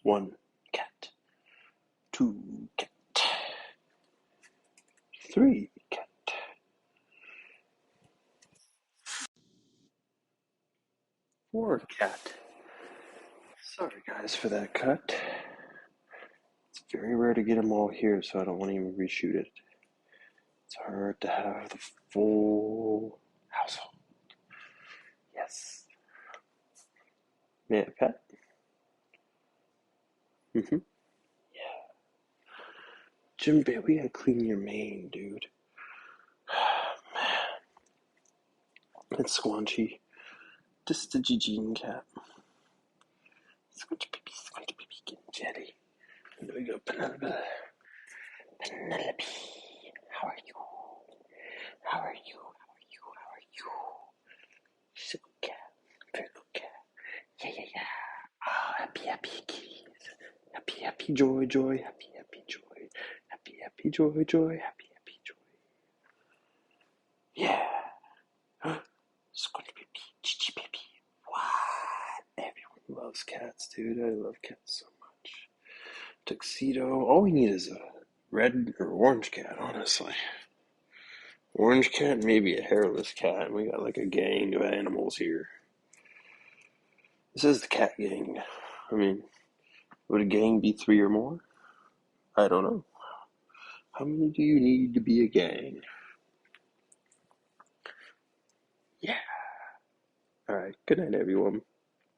1 cat, 2 cat, 3 cat, 4 cat. Sorry guys for that cut. It's very rare to get them all here, so I don't want to even reshoot it. It's hard to have the full household. Yes. May I pet? Mm-hmm. Yeah. Jim Bear, we gotta clean your mane, dude. Man. It's Squanchy. Just the Gene cat. Squanchy baby, getting jetty. And there we go, Penelope. Penelope. How are you? How are you? How are you? How are you? She's a good cat. Very good cat. Yeah. Oh, happy kitties. Happy joy. Happy joy. Happy joy. Happy joy. Yeah. Squanchy baby. Chichi baby. What? Everyone loves cats, dude. I love cats so much. Tuxedo. All we need is a red or orange cat, honestly. Orange cat, maybe a hairless cat. We got like a gang of animals here. This is the cat gang. I mean, would a gang be 3 or more? I don't know. How many do you need to be a gang? Yeah. Alright, good night, everyone.